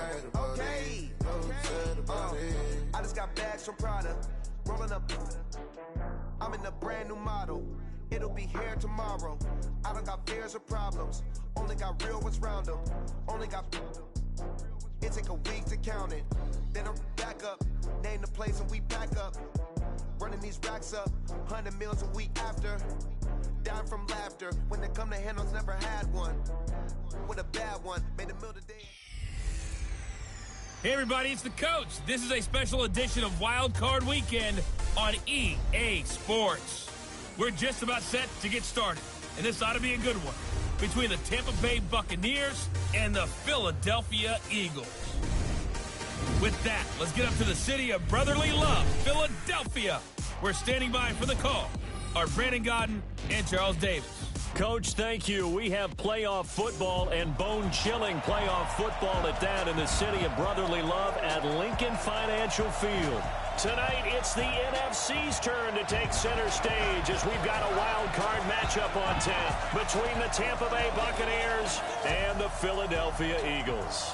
Okay. I just got bags from Prada. Rolling up. I'm in a brand new model. It'll be here tomorrow. I don't got fears or problems. Only got real ones round them. Only got. It take a week to count it. Then I'm back up. Name the place and we back up. Running these racks up. 100 meals a week after. Dying from laughter. When they come to handles, never had one. With a bad one. Made a meal today. Hey everybody, it's the coach. This is a special edition of Wild Card Weekend on EA Sports. We're just about set to get started, and this ought to be a good one, between the Tampa Bay Buccaneers and the Philadelphia Eagles. With that, let's get up to the city of brotherly love, Philadelphia. We're standing by for the call are Brandon Godden and Charles Davis. Coach, thank you. We have playoff football and bone-chilling playoff football at that in the city of brotherly love at Lincoln Financial Field. Tonight, it's the NFC's turn to take center stage as we've got a wild card matchup on tap between the Tampa Bay Buccaneers and the Philadelphia Eagles.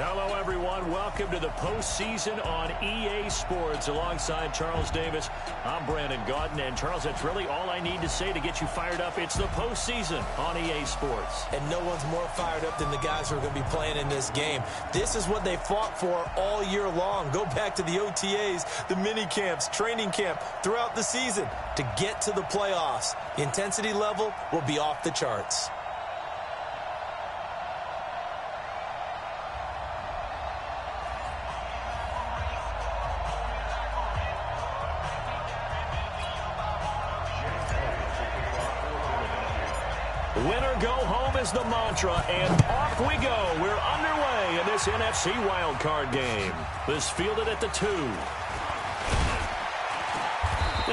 Hello, everyone. Welcome to the postseason on EA Sports. Alongside Charles Davis, I'm Brandon Godden. And, Charles, that's really all I need to say to get you fired up. It's the postseason on EA Sports. And no one's more fired up than the guys who are going to be playing in this game. This is what they fought for all year long. Go back to the OTAs, the mini camps, training camp, throughout the season to get to the playoffs. The intensity level will be off the charts. Winner go home is the mantra, and off we go. We're underway in this NFC wildcard game. This fielded at the 2.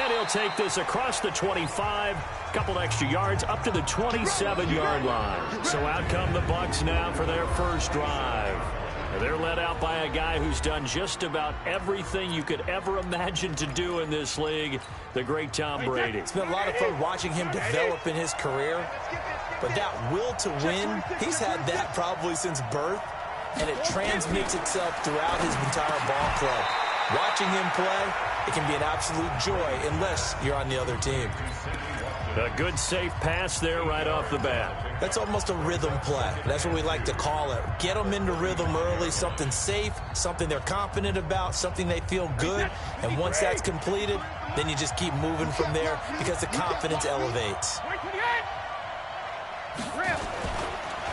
And he'll take this across the 25, couple extra yards up to the 27-yard line. So out come the Bucs now for their first drive. They're led out by a guy who's done just about everything you could ever imagine to do in this league, the great Tom Brady. It's been a lot of fun watching him develop in his career, but that will to win, he's had that probably since birth, and it transmits itself throughout his entire ball club. Watching him play, it can be an absolute joy unless you're on the other team. A good, safe pass there right off the bat. That's almost a rhythm play. That's what we like to call it. Get them into rhythm early, something safe, something they're confident about, something they feel good. And once that's completed, then you just keep moving from there because the confidence elevates.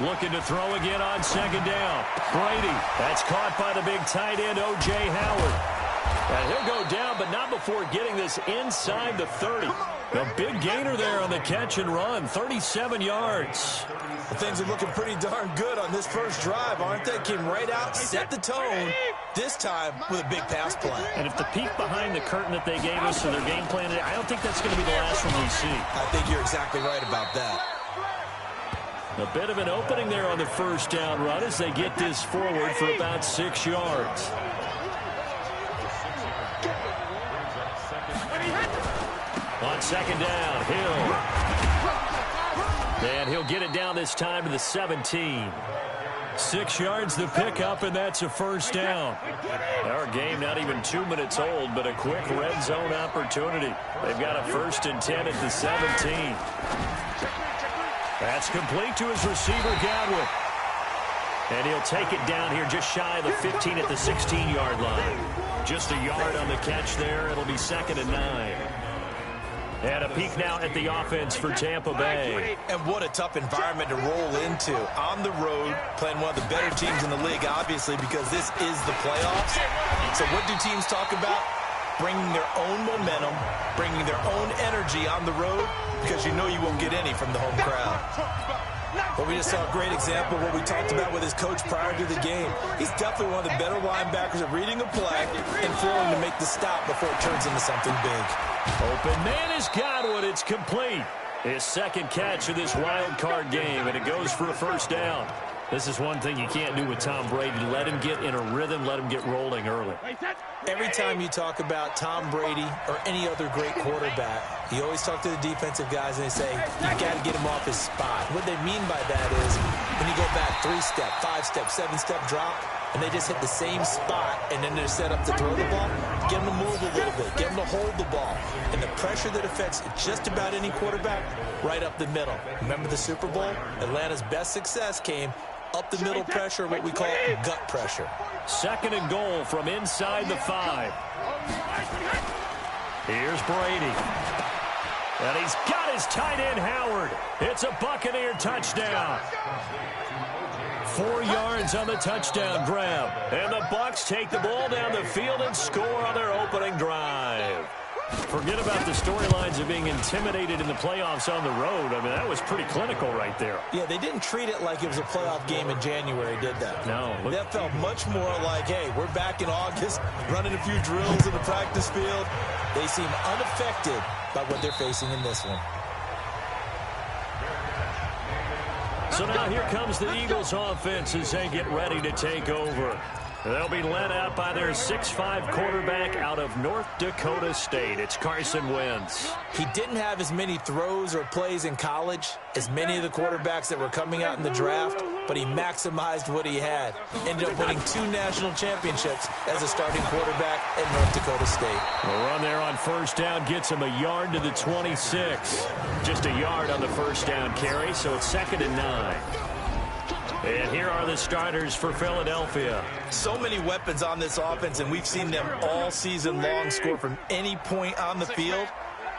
Looking to throw again on second down. Brady, that's caught by the big tight end, O.J. Howard. And he'll go down, but not before getting this inside the 30. A big gainer there on the catch and run, 37 yards. Well, things are looking pretty darn good on this first drive, aren't they? Came right out, set the tone, this time with a big pass play. And if the peek behind the curtain that they gave us for their game plan, I don't think that's going to be the last one we see. I think you're exactly right about that. A bit of an opening there on the first down run as they get this forward for about 6 yards. On second down, Hill. And he'll get it down this time to the 17. 6 yards the pickup, and that's a first down. Our game not even 2 minutes old, but a quick red zone opportunity. They've got a 1st and 10 at the 17. That's complete to his receiver, Godwin. And he'll take it down here just shy of the 15 at the 16-yard line. Just a yard on the catch there. It'll be 2nd and 9. And a peek now at the offense for Tampa Bay. And what a tough environment to roll into. On the road, playing one of the better teams in the league, obviously, because this is the playoffs. So what do teams talk about? Bringing their own momentum, bringing their own energy on the road, because you know you won't get any from the home crowd. But we just saw a great example of what we talked about with his coach prior to the game. He's definitely one of the better linebackers at reading a play and throwing to make the stop before it turns into something big. Open man is Godwin. It's complete. His second catch of this wild card game, and it goes for a first down. This is one thing you can't do with Tom Brady. Let him get in a rhythm, let him get rolling early. Every time you talk about Tom Brady or any other great quarterback, you always talk to the defensive guys and they say, you got to get him off his spot. What they mean by that is when you go back 3-step, 5-step, 7-step drop, and they just hit the same spot, and then they're set up to throw the ball, get them to move a little bit, get them to hold the ball. And the pressure that affects just about any quarterback, right up the middle. Remember the Super Bowl? Atlanta's best success came up the middle pressure, what we call gut pressure. 2nd and goal from inside the 5. Here's Brady. And he's got his tight end, Howard. It's a Buccaneer touchdown. 4 yards on the touchdown grab. And the Bucs take the ball down the field and score on their opening drive. Forget about the storylines of being intimidated in the playoffs on the road. I mean, that was pretty clinical right there. Yeah, they didn't treat it like it was a playoff game in January, did they? No. That felt much more like, hey, we're back in August, running a few drills in the practice field. They seem unaffected by what they're facing in this one. So now here comes the Eagles offense as they get ready to take over. They'll be led out by their 6'5" quarterback out of North Dakota State. It's Carson Wentz. He didn't have as many throws or plays in college as many of the quarterbacks that were coming out in the draft, but he maximized what he had. Ended up winning 2 national championships as a starting quarterback at North Dakota State. The run there on first down gets him a yard to the 26. Just a yard on the first down carry, so it's 2nd and 9. And here are the starters for Philadelphia. So many weapons on this offense, and we've seen them all season long score from any point on the field.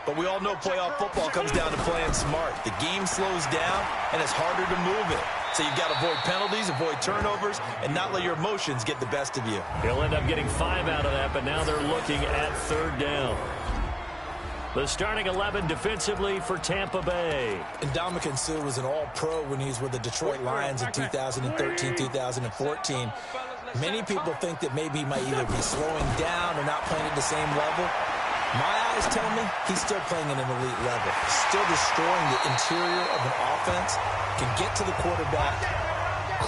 But we all know playoff football comes down to playing smart. The game slows down, and it's harder to move it. So you've got to avoid penalties, avoid turnovers, and not let your emotions get the best of you. He'll end up getting 5 out of that, but now they're looking at 3rd down. The starting 11 defensively for Tampa Bay. And Ndamukong Suh was an all-pro when he was with the Detroit Lions in 2013, 2014. Many people think that maybe he might either be slowing down or not playing at the same level. My eyes tell me he's still playing at an elite level. Still destroying the interior of an offense. Can get to the quarterback,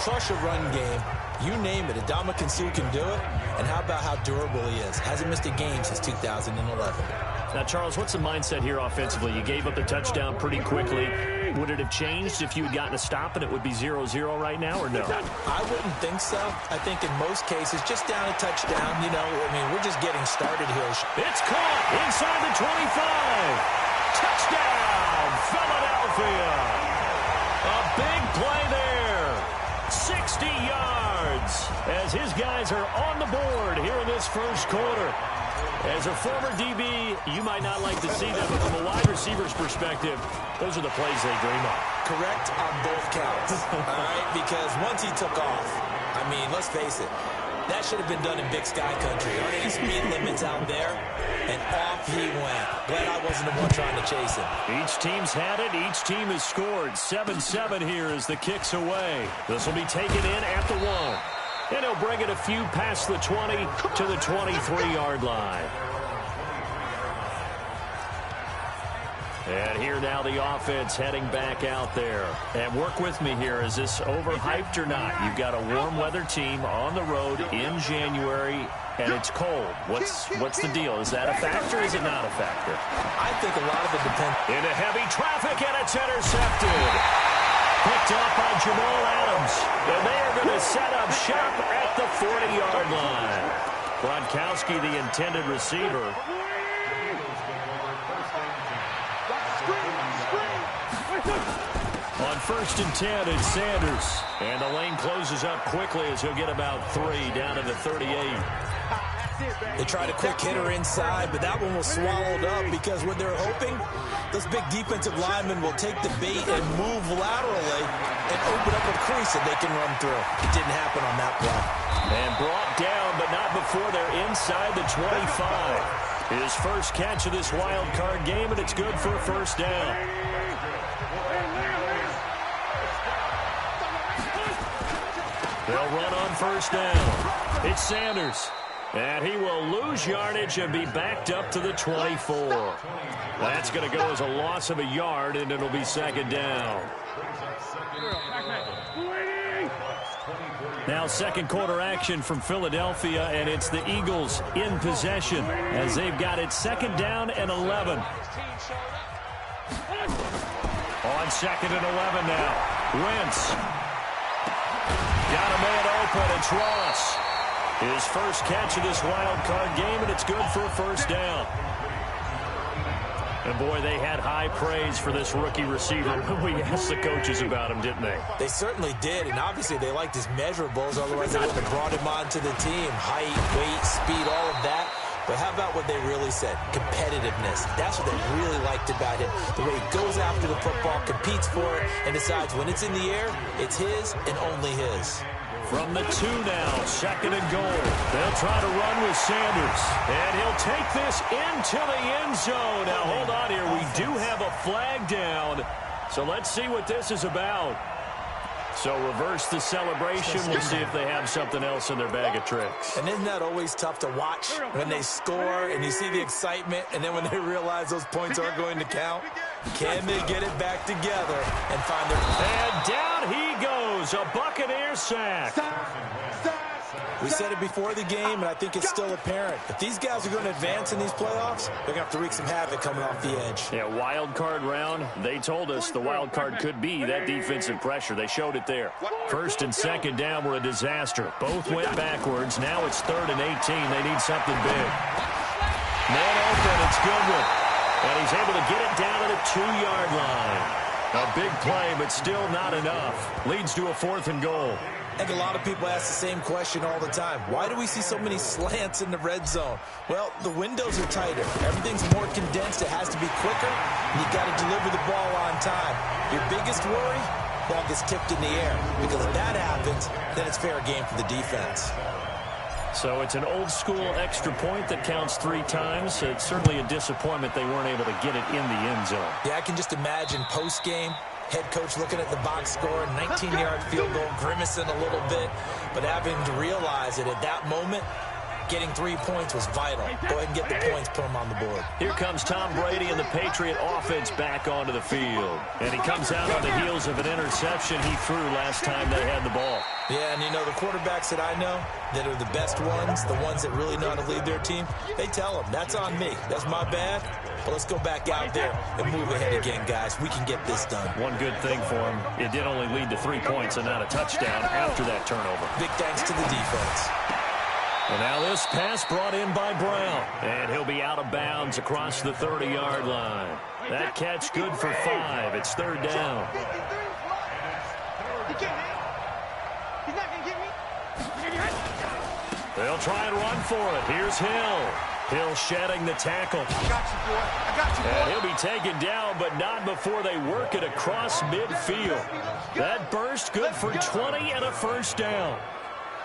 crush a run game. You name it. Ndamukong Suh can do it. And how about how durable he is? Hasn't missed a game since 2011. Now, Charles, what's the mindset here offensively? You gave up the touchdown pretty quickly. Would it have changed if you had gotten a stop and it would be 0-0 right now, or no? I wouldn't think so. I think in most cases, just down a touchdown, you know, I mean, we're just getting started here. It's caught inside the 25. Touchdown, Philadelphia. A big play there. 60 yards as his guys are on the board here in this first quarter. As a former DB, you might not like to see that, but from a wide receiver's perspective, those are the plays they dream of. Correct on both counts, all right? Because once he took off, I mean, let's face it, that should have been done in Big Sky Country. Aren't any speed limits out there? And off he went. Glad I wasn't the one trying to chase him. Each team's had it. Each team has scored. 7-7 here as the kick's away. This will be taken in at the 1. And he'll bring it a few past the 20 to the 23-yard line. And here now the offense heading back out there. And work with me here. Is this overhyped or not? You've got a warm weather team on the road in January, and it's cold. What's the deal? Is that a factor or is it not a factor? I think a lot of it depends. Into heavy traffic, and it's intercepted. Picked up by Jamal Adams. And they are going to set up shop at the 40-yard line. Gronkowski, the intended receiver. On 1st and 10, it's Sanders. And the lane closes up quickly as he'll get about 3 down to the 38. They tried a quick hitter inside, but that one was swallowed up because what they're hoping, those big defensive linemen will take the bait and move laterally and open up a crease that they can run through. It didn't happen on that play. And brought down, but not before they're inside the 25. His first catch of this wild card game, and it's good for a first down. They'll run on first down. It's Sanders. And he will lose yardage and be backed up to the 24. That's going to go as a loss of a yard, and it'll be 2nd down. Now second quarter action from Philadelphia, and it's the Eagles in possession as they've got it second down and 11. On second and 11 now. Wentz. Got a man open. It's Ross. His first catch of this wild card game, and it's good for a first down. And, boy, they had high praise for this rookie receiver when we asked the coaches about him, didn't they? They certainly did, and obviously they liked his measurables. Otherwise, they wouldn't have brought him onto the team. Height, weight, speed, all of that. But how about what they really said? Competitiveness. That's what they really liked about him. The way he goes after the football, competes for it, and decides when it's in the air, it's his and only his. From the 2 now, second and goal. They'll try to run with Sanders. And he'll take this into the end zone. Now, hold on here. We do have a flag down. So let's see what this is about. So reverse the celebration. We'll see if they have something else in their bag of tricks. And isn't that always tough to watch when they score and you see the excitement, and then when they realize those points aren't going to count? Can they get it back together and find their... And down he goes. A Buccaneer sack. We said it before the game, and I think it's still apparent. If these guys are going to advance in these playoffs, they're going to have to wreak some havoc coming off the edge. Yeah, wild card round. They told us the wild card could be that defensive pressure. They showed it there. First and second down were a disaster. Both went backwards. Now it's 3rd and 18. They need something big. Man open. It's Goodwin. And he's able to get it down to the 2-yard line. A big play, but still not enough. Leads to a 4th and goal. And a lot of people ask the same question all the time. Why do we see so many slants in the red zone? Well, the windows are tighter. Everything's more condensed. It has to be quicker, and you got to deliver the ball on time. Your biggest worry? Ball gets tipped in the air. Because if that happens, then it's fair game for the defense. So it's an old-school extra point that counts 3 times. It's certainly a disappointment they weren't able to get it in the end zone. Yeah, I can just imagine post-game, head coach looking at the box score, 19-yard field goal, grimacing a little bit, but having to realize that at that moment, getting 3 points was vital. Go ahead and get the points, put them on the board. Here comes Tom Brady and the Patriot offense back onto the field. And he comes out on the heels of an interception he threw last time they had the ball. Yeah, and you know, the quarterbacks that I know that are the best ones, the ones that really know how to lead their team, they tell them, that's on me. That's my bad. But let's go back out there and move ahead again, guys. We can get this done. One good thing for him, it did only lead to 3 points and not a touchdown after that turnover. Big thanks to the defense. And now this pass brought in by Brown. And he'll be out of bounds across the 30-yard line. That catch good for 5. It's 3rd down. They'll try and run for it. Here's Hill. Hill shedding the tackle. I got you, boy. I got you, boy. And he'll be taken down, but not before they work it across midfield. That burst good for 20 and a first down.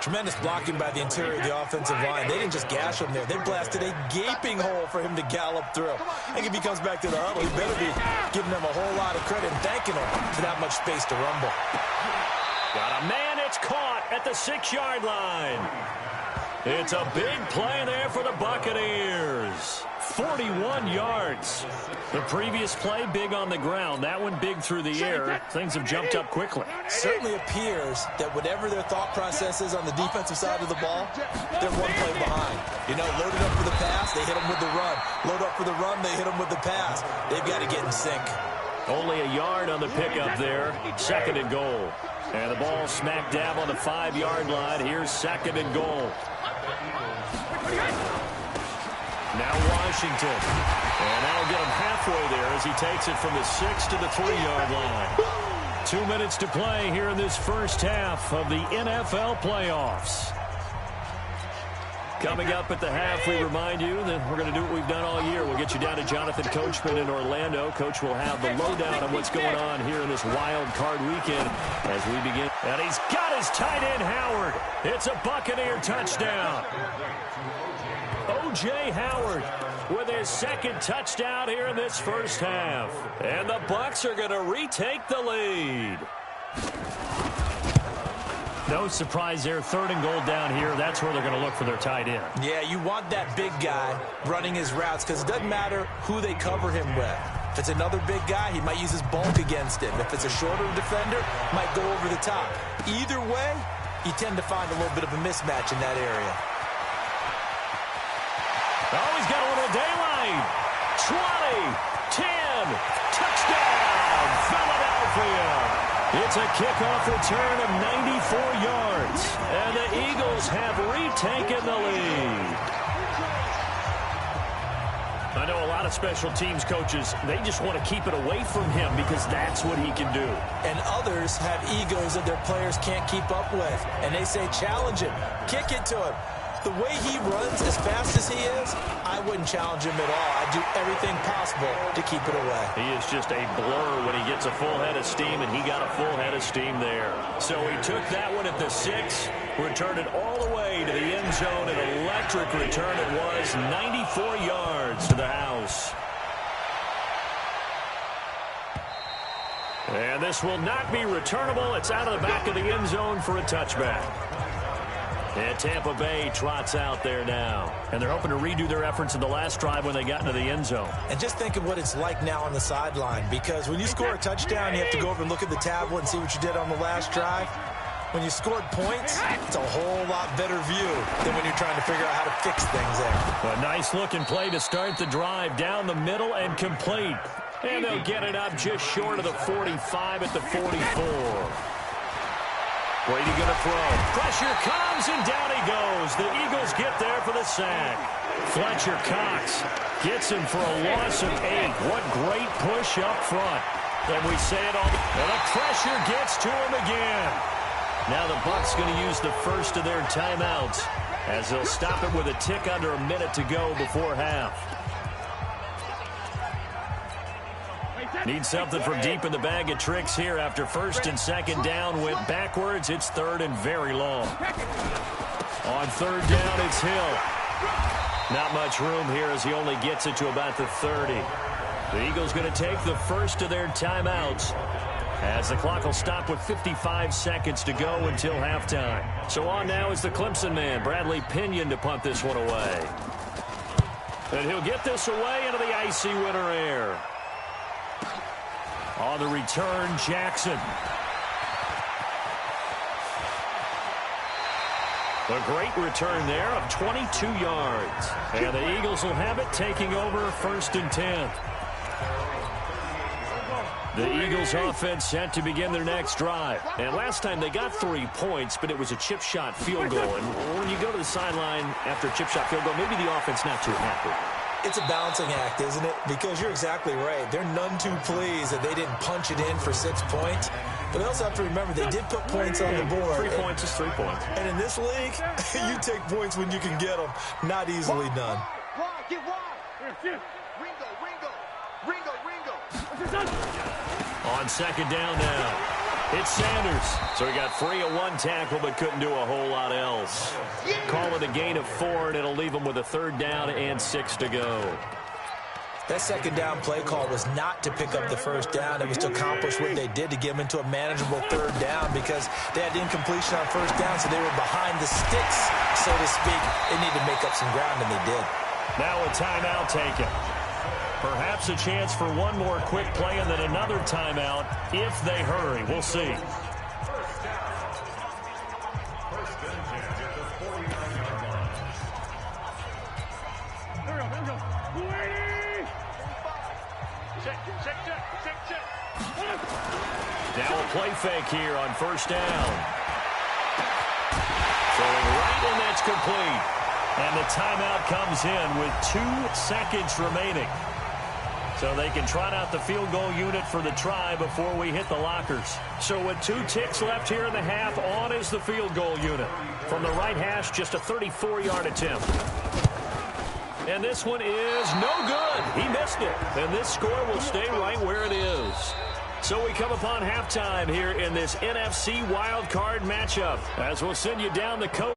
Tremendous blocking by the interior of the offensive line. They didn't just gash him there. They blasted a gaping hole for him to gallop through. I think if he comes back to the huddle, he better be giving them a whole lot of credit and thanking him for that much space to rumble. Got a man. It's caught at the 6-yard line. It's a big play there for the Buccaneers. 41 yards. The previous play, big on the ground. That one big through the air. Things have jumped up quickly. Certainly appears that whatever their thought process is on the defensive side of the ball, they're one play behind. You know, loaded up for the pass, they hit them with the run. Load up for the run, they hit them with the pass. They've got to get in sync. Only a yard on the pickup there. 2nd and goal. And the ball smack dab on the 5-yard line. Here's 2nd and goal. Now Washington. And that'll get him halfway there as he takes it from the 6 to the 3-yard line. 2 minutes to play here in this first half of the NFL playoffs. Coming up at the half, we remind you that we're going to do what we've done all year. We'll get you down to Jonathan Coachman in Orlando. Coach will have the lowdown on what's going on here in this wild card weekend as we begin. And he's got his tight end, Howard. It's a Buccaneer touchdown. O.J. Howard with his 2nd touchdown here in this first half. And the Bucs are going to retake the lead. No surprise there. 3rd and goal down here. That's where they're going to look for their tight end. Yeah, you want that big guy running his routes because it doesn't matter who they cover him with. If it's another big guy, he might use his bulk against him. If it's a shorter defender, might go over the top. Either way, you tend to find a little bit of a mismatch in that area. Oh, he's got a little daylight. 20, 10, touchdown, Philadelphia. It's a kickoff return of 94 yards, and the Eagles have retaken the lead. I know a lot of special teams coaches, they just want to keep it away from him because that's what he can do. And others have egos that their players can't keep up with, and they say challenge him, kick it to him. The way he runs as fast as he is, I wouldn't challenge him at all. I'd do everything possible to keep it away. He is just a blur when he gets a full head of steam, and he got a full head of steam there. So he took that one at the 6, returned it all the way to the end zone. An electric return it was, 94 yards to the house. And this will not be returnable. It's out of the back of the end zone for a touchback. And Tampa Bay trots out there now. And they're hoping to redo their efforts in the last drive when they got into the end zone. And just think of what it's like now on the sideline, because when you score a touchdown, you have to go over and look at the tablet and see what you did on the last drive. When you scored points, it's a whole lot better view than when you're trying to figure out how to fix things there. A nice-looking play to start the drive down the middle and complete. And they'll get it up just short of the 45 at the 44. Brady going to throw. Pressure comes, and down he goes. The Eagles get there for the sack. Fletcher Cox gets him for a loss of 8. What great push up front. And we say it all. And the pressure gets to him again. Now the Bucs going to use the first of their timeouts as they'll stop it with a tick under a minute to go before half. Need something from deep in the bag of tricks here after first and second down went backwards. It's third and very long. On third down, it's Hill. Not much room here as he only gets it to about the 30. The Eagles going to take the first of their timeouts as the clock will stop with 55 seconds to go until halftime. So on now is the Clemson man, Bradley Pinion, to punt this one away. And he'll get this away into the icy winter air. On the return, Jackson. A great return there of 22 yards. And the Eagles will have it, taking over first and 10. The Eagles offense set to begin their next drive. And last time they got 3 points, but it was a chip shot field goal. And when you go to the sideline after a chip shot field goal, maybe the offense not too happy. It's a balancing act, isn't it? Because you're exactly right. They're none too pleased that they didn't punch it in for 6 points. But they also have to remember they did put points on the board. 3 points is 3 points. And in this league, you take points when you can get them. Not easily done. On second down now. It's Sanders. So he got free of 1 tackle but couldn't do a whole lot else. Call it a gain of 4, and it'll leave him with a third down and 6 to go. That second down play call was not to pick up the first down. It was to accomplish what they did to get them into a manageable third down because they had incompletion on first down, so they were behind the sticks, so to speak. They needed to make up some ground, and they did. Now a timeout taken. Perhaps a chance for one more quick play and then another timeout if they hurry. We'll see. Now a play fake here on first down. Throwing right, and that's complete. And the timeout comes in with 2 seconds remaining. So they can trot out the field goal unit for the try before we hit the lockers. So with 2 ticks left here in the half, on is the field goal unit. From the right hash, just a 34-yard attempt. And this one is no good. He missed it. And this score will stay right where it is. So we come upon halftime here in this NFC wildcard matchup. As we'll send you down the coast,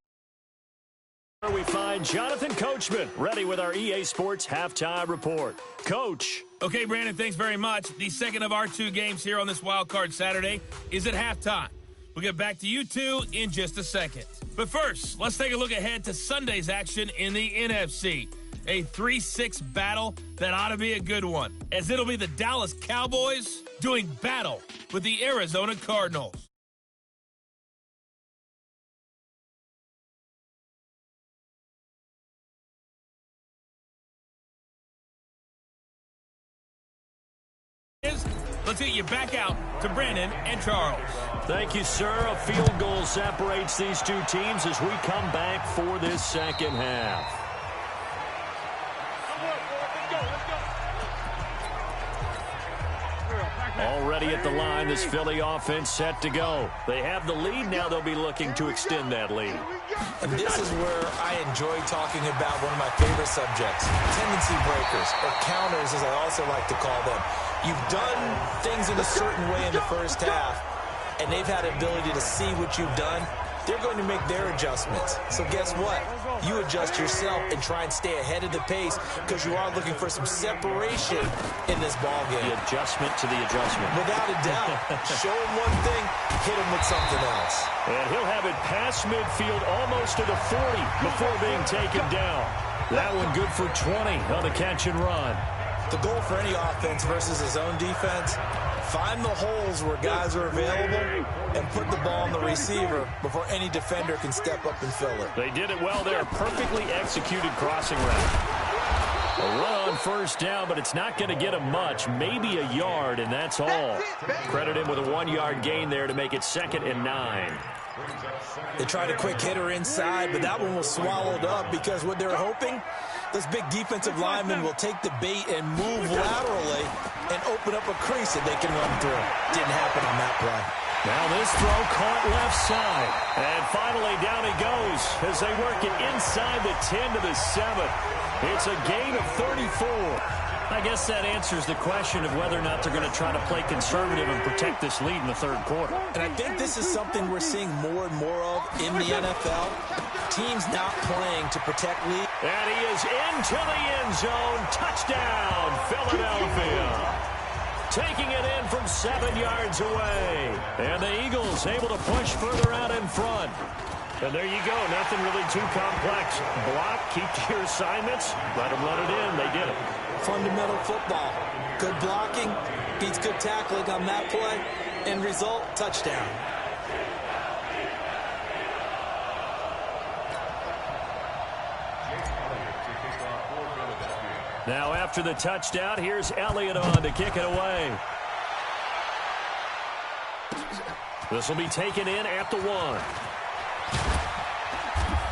where we find Jonathan Coachman ready with our EA Sports halftime report. Coach. Okay, Brandon, thanks very much. The second of our 2 games here on this Wild Card Saturday is at halftime. We'll get back to you two in just a second. But first, let's take a look ahead to Sunday's action in the NFC. A 3-6 battle that ought to be a good one, as it'll be the Dallas Cowboys doing battle with the Arizona Cardinals. let's get you back out to Brandon and Charles. Thank you, sir. A field goal separates these two teams as we come back for this second half. Already at the line, this Philly offense set to go. They have the lead. Now they'll be looking to extend that lead. And this is where I enjoy talking about one of my favorite subjects, tendency breakers, or counters as I also like to call them. You've done things in a certain way in the first half, and they've had the ability to see what you've done. They're going to make their adjustments. So guess what? You adjust yourself and try and stay ahead of the pace because you are looking for some separation in this ball game. The adjustment to the adjustment. Without a doubt. Show him one thing, hit him with something else. And he'll have it past midfield almost to the 40 before being taken down. That one good for 20 on the catch and run. The goal for any offense versus his own defense, find the holes where guys are available and put the ball on the receiver before any defender can step up and fill it. They did it well there. Perfectly executed crossing route. A run on first down, but it's not going to get him much. Maybe a yard, and that's all. Credit him with a 1-yard gain there to make it 2nd and 9. They tried a quick hitter inside, but that one was swallowed up because what they're hoping, those big defensive linemen will take the bait and move laterally and open up a crease that they can run through. Didn't happen on that play. Now this throw caught left side. And finally down he goes as they work it inside the 10 to the 7. It's a gain of 34. I guess that answers the question of whether or not they're going to try to play conservative and protect this lead in the third quarter. And I think this is something we're seeing more and more of in the NFL. Teams not playing to protect lead. And he is into the end zone. Touchdown, Philadelphia. Taking it in from 7 yards away. And the Eagles able to push further out in front. And there you go. Nothing really too complex. Block, keep to your assignments. Let them let it in. They did it. Fundamental football. Good blocking beats good tackling on that play. End result, touchdown. Now after the touchdown, here's Elliott on to kick it away. This will be taken in at the 1.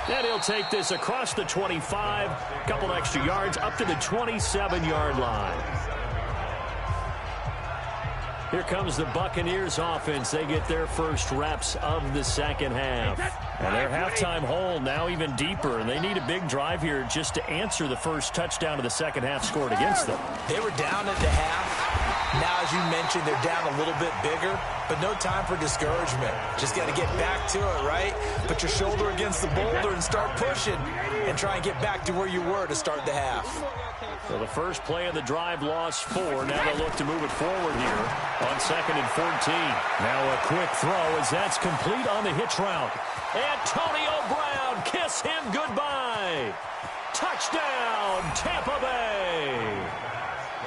And he'll take this across the 25, a couple extra yards up to the 27-yard line. Here comes the Buccaneers offense. They get their first reps of the second half. And their halftime hole now even deeper, and they need a big drive here just to answer the first touchdown of the second half scored against them. They were down at the half. Now, as you mentioned, they're down a little bit bigger, but no time for discouragement. Just got to get back to it, right? Put your shoulder against the boulder and start pushing and try and get back to where you were to start the half. So the first play of the drive lost 4. Now they'll look to move it forward here on 2nd and 14. Now a quick throw as that's complete on the hitch route. Antonio Brown, kiss him goodbye. Touchdown, Tampa Bay.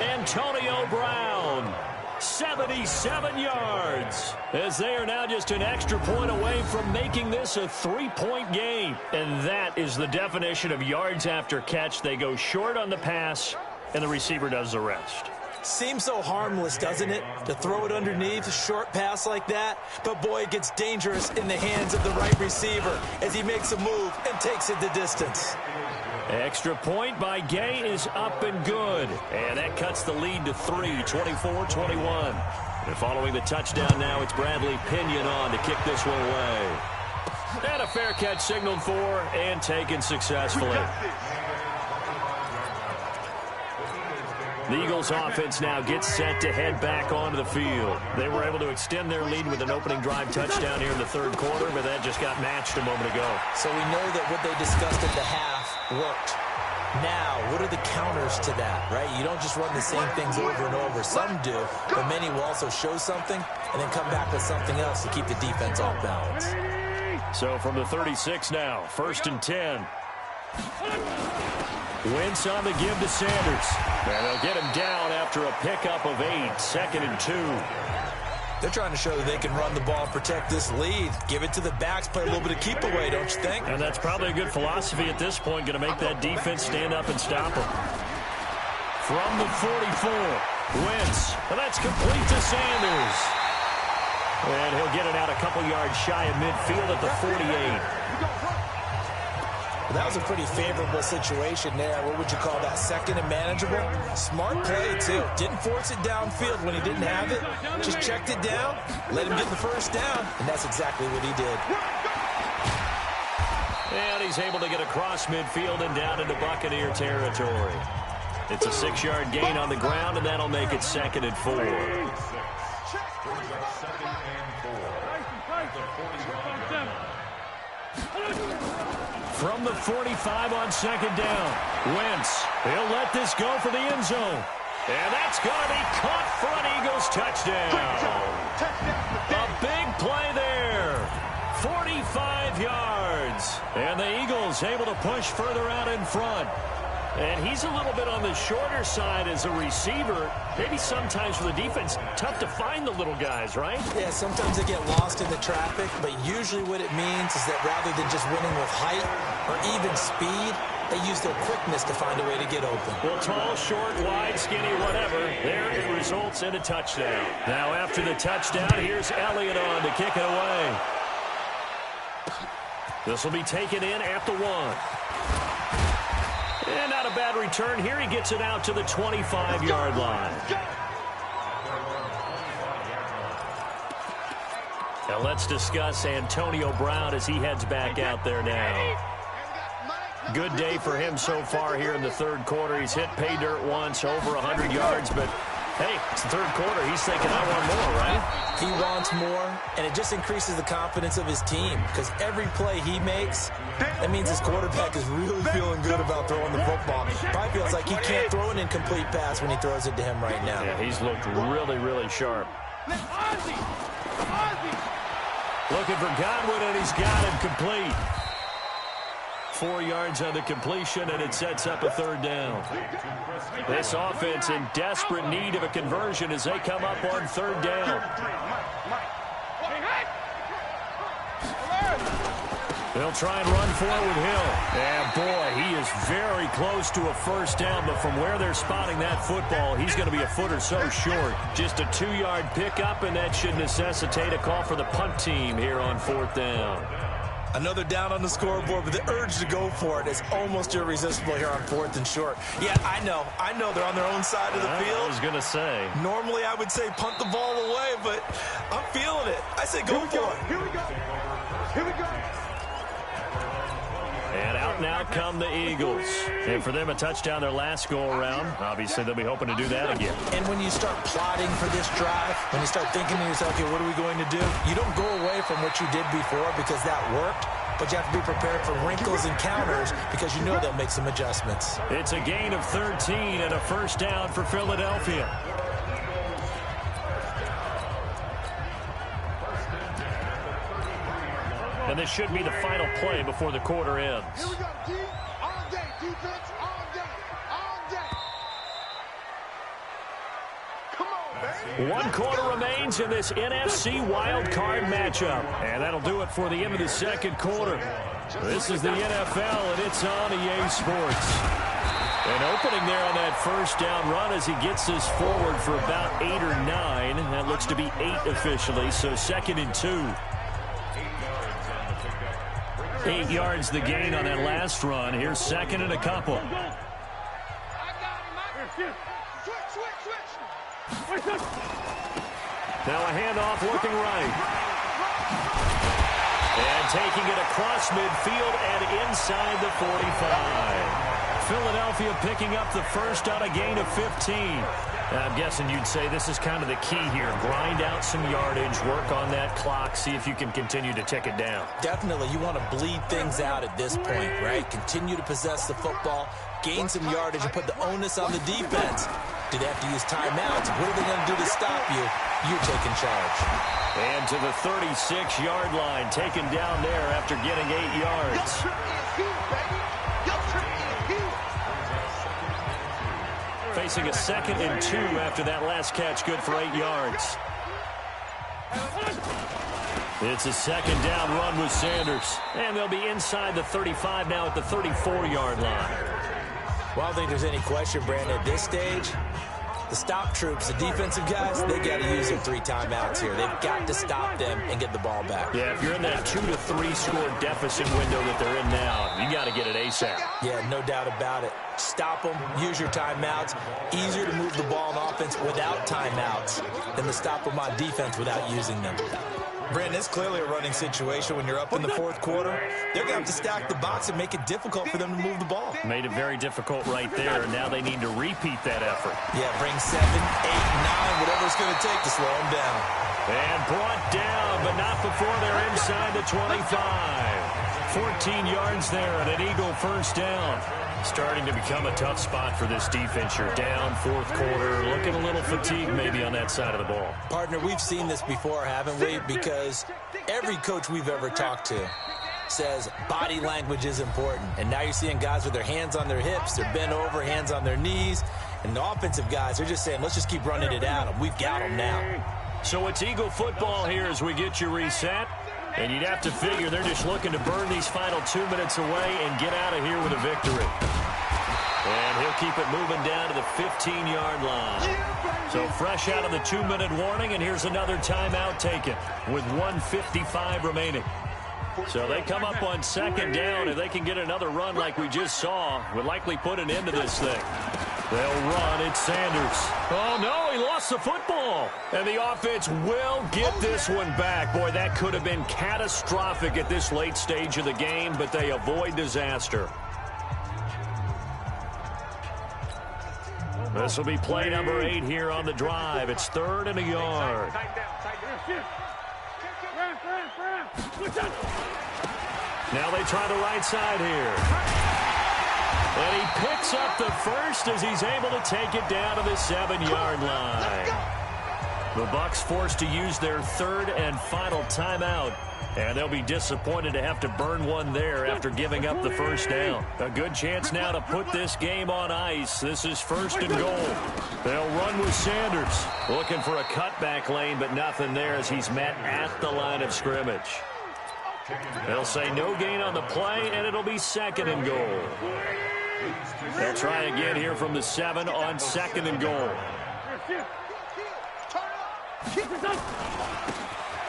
Antonio Brown, 77 yards, as they are now just an extra point away from making this a 3-point game. And that is the definition of yards after catch. They go short on the pass, and the receiver does the rest. Seems so harmless, doesn't it, to throw it underneath a short pass like that? But, boy, it gets dangerous in the hands of the right receiver as he makes a move and takes it the distance. Extra point by Gay is up and good. And that cuts the lead to 3, 24-21. And following the touchdown now, it's Bradley Pinion on to kick this one away. And a fair catch signaled for and taken successfully. The Eagles offense now gets set to head back onto the field. They were able to extend their lead with an opening drive touchdown here in the third quarter, but that just got matched a moment ago. So we know that what they discussed at the half worked. Now, what are the counters to that, right? You don't just run the same things over and over. Some do, but many will also show something and then come back with something else to keep the defense off balance. So from the 36 now, 1st and 10. Wentz on the give to Sanders. And they'll get him down after a pickup of 8, 2nd and 2. They're trying to show that they can run the ball and protect this lead. Give it to the backs, play a little bit of keep away, don't you think? And that's probably a good philosophy at this point, going to make that defense stand up and stop them. From the 44, Wentz, and that's complete to Sanders. And he'll get it out a couple yards shy of midfield at the 48. That was a pretty favorable situation there. What would you call that? Second and manageable? Smart play, too. Didn't force it downfield when he didn't have it. Just checked it down, let him get the first down, and that's exactly what he did. And he's able to get across midfield and down into Buccaneer territory. It's a 6-yard gain on the ground, and that'll make it 2nd and 4. From the 45 on 2nd down. Wentz, he'll let this go for the end zone. And that's going to be caught for an Eagles touchdown. A big play there. 45 yards. And the Eagles able to push further out in front. And he's a little bit on the shorter side as a receiver. Maybe sometimes for the defense, tough to find the little guys, right? Yeah, sometimes they get lost in the traffic, but usually what it means is that rather than just winning with height or even speed, they use their quickness to find a way to get open. Well, tall, short, wide, skinny, whatever, there it results in a touchdown. Now after the touchdown, here's Elliott on to kick it away. This will be taken in at the 1. And not a bad return here. He gets it out to the 25-yard line. Now let's discuss Antonio Brown as he heads back out there now. Good day for him so far here in the 3rd quarter. He's hit pay dirt once, over 100 yards, but hey, it's the 3rd quarter. He's thinking, I want more, right? He wants more, and it just increases the confidence of his team because every play he makes, that means his quarterback is really feeling good about throwing the football. Probably feels like he can't throw an incomplete pass when he throws it to him right now. Yeah, he's looked really, really sharp. Looking for Godwin, and he's got him complete. 4 yards on the completion, and it sets up a 3rd down. This offense in desperate need of a conversion as they come up on 3rd down. They'll try and run for it with Hill. And boy, he is very close to a 1st down, but from where they're spotting that football, he's going to be a foot or so short. Just a 2-yard pickup, and that should necessitate a call for the punt team here on 4th down. Another down on the scoreboard, but the urge to go for it is almost irresistible here on 4th and short. Yeah, I know they're on their own side of the field. I was going to say. Normally I would say punt the ball away, but I'm feeling it. I say go for it. Here we go. Here we go. And out and out come the Eagles. And for them, a touchdown their last go-around. Obviously, they'll be hoping to do that again. And when you start plotting for this drive, when you start thinking to yourself, okay, what are we going to do? You don't go away from what you did before because that worked, but you have to be prepared for wrinkles and counters because you know they'll make some adjustments. It's a gain of 13 and a 1st down for Philadelphia. And this should be the final play before the quarter ends. Here we go, D. All day, defense, all day, all day. Come on, baby. 1 quarter remains in this NFC wild card matchup. And that'll do it for the end of the 2nd quarter. This is the NFL, and it's on EA Sports. An opening there on that 1st down run as he gets this forward for about 8 or 9. That looks to be 8 officially, so 2nd and 2. 8 yards the gain on that last run. Here's 2nd and a couple. Now a handoff looking right. And taking it across midfield and inside the 45. Philadelphia picking up the 1st on a gain of 15. I'm guessing you'd say this is kind of the key here. Grind out some yardage, work on that clock, see if you can continue to tick it down. Definitely. You want to bleed things out at this point, right? Continue to possess the football, gain some yardage, and put the onus on the defense. Do they have to use timeouts? What are they going to do to stop you? You're taking charge. And to the 36-yard line, taken down there after getting 8 yards. Facing a 2nd and 2 after that last catch, good for 8 yards. It's a 2nd down run with Sanders. And they'll be inside the 35 now at the 34-yard line. Well, I don't think there's any question, Brandon, at this stage, The stop troops, the defensive guys, they got to use their 3 timeouts here. They've got to stop them and get the ball back. Yeah, if you're in that 2 to 3 score deficit window that they're in now, you got to get it ASAP. Yeah, no doubt about it. Stop them, use your timeouts. Easier to move the ball on offense without timeouts than to stop them on defense without using them. Brandon, it's clearly a running situation when you're up in the 4th quarter. They're going to have to stack the box and make it difficult for them to move the ball. Made it very difficult right there, and now they need to repeat that effort. Yeah, bring 7, 8, 9, whatever it's going to take to slow them down. And brought down, but not before they're inside the 25. 14 yards there and an Eagle first down. Starting to become a tough spot for this defense. You're down 4th quarter, looking a little fatigued maybe on that side of the ball. Partner, we've seen this before, haven't we? Because every coach we've ever talked to says body language is important. And now you're seeing guys with their hands on their hips, they're bent over, hands on their knees. And the offensive guys are just saying, let's just keep running it at them. We've got them now. So it's Eagle football here as we get you reset. And you'd have to figure they're just looking to burn these final 2 minutes away and get out of here with a victory. And he'll keep it moving down to the 15-yard line. So fresh out of the 2-minute warning, and here's another timeout taken with 1:55 remaining. So they come up on 2nd down. If they can get another run like we just saw, would likely put an end to this thing. They'll run. It's Sanders. Oh, no, he lost the football. And the offense will get this one back. Boy, that could have been catastrophic at this late stage of the game, but they avoid disaster. This will be play number 8 here on the drive. It's 3rd and a yard. Now they try the right side here. And he picks up the first as he's able to take it down to the 7-yard line. The Bucs forced to use their 3rd and final timeout. And they'll be disappointed to have to burn one there after giving up the first down. A good chance now to put this game on ice. This is 1st and goal. They'll run with Sanders. Looking for a cutback lane, but nothing there as he's met at the line of scrimmage. They'll say no gain on the play, and it'll be 2nd and goal. They'll try again here from the 7 on 2nd and goal.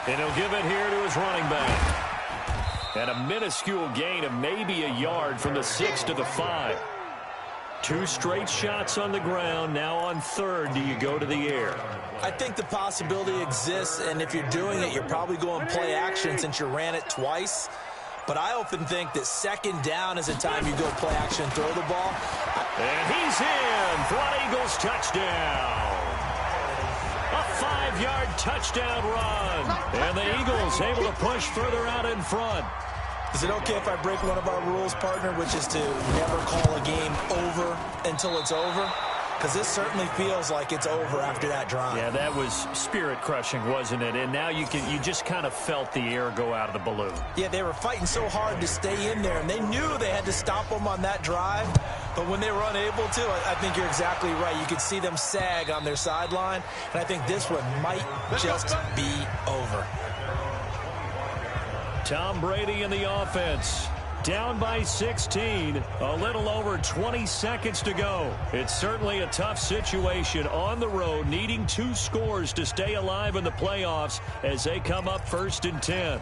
And he'll give it here to his running back. And a minuscule gain of maybe a yard from the 6 to the 5. 2 straight shots on the ground. Now on 3rd, do you go to the air? I think the possibility exists, and if you're doing it, you're probably going play action since you ran it twice. But I often think that 2nd down is a time you go play action, throw the ball. And he's in for an Eagles touchdown. A 5-yard touchdown run. And the Eagles able to push further out in front. Is it okay if I break one of our rules, partner, which is to never call a game over until it's over? Because this certainly feels like it's over after that drive. Yeah, that was spirit-crushing, wasn't it? And now you just kind of felt the air go out of the balloon. Yeah, they were fighting so hard to stay in there, and they knew they had to stop them on that drive. But when they were unable to, I think you're exactly right. You could see them sag on their sideline, and I think this one might just be over. Tom Brady in the offense. Down by 16, a little over 20 seconds to go. It's certainly a tough situation on the road, needing 2 scores to stay alive in the playoffs as they come up 1st and 10.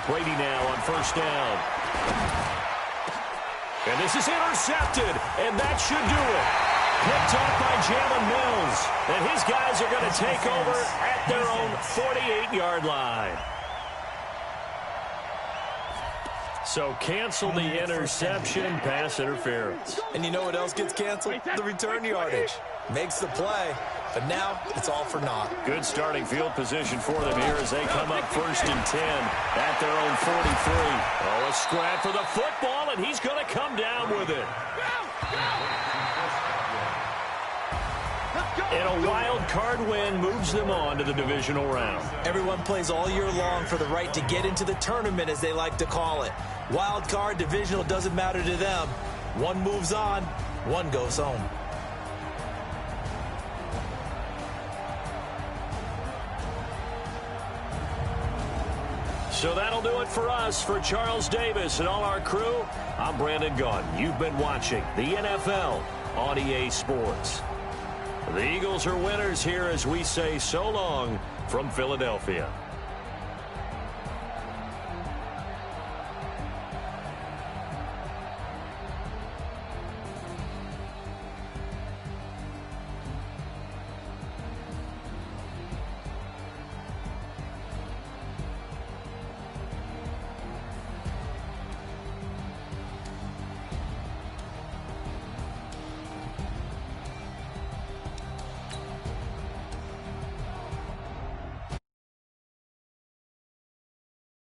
Brady now on 1st down. And this is intercepted, and that should do it. Picked off by Jalen Mills. And his guys are going to take over at their own 48-yard line. So cancel the interception, pass interference. And you know what else gets canceled? The return yardage. Makes the play, but now it's all for naught. Good starting field position for them here as they come up 1st and 10 at their own 43. Oh, a scrap for the football, and he's going to come down with it. And a wild card win moves them on to the divisional round. Everyone plays all year long for the right to get into the tournament, as they like to call it. Wild card, divisional, doesn't matter to them. One moves on, one goes home. So that'll do it for us. For Charles Davis and all our crew, I'm Brandon Gaudin. You've been watching the NFL on EA Sports. The Eagles are winners here as we say so long from Philadelphia.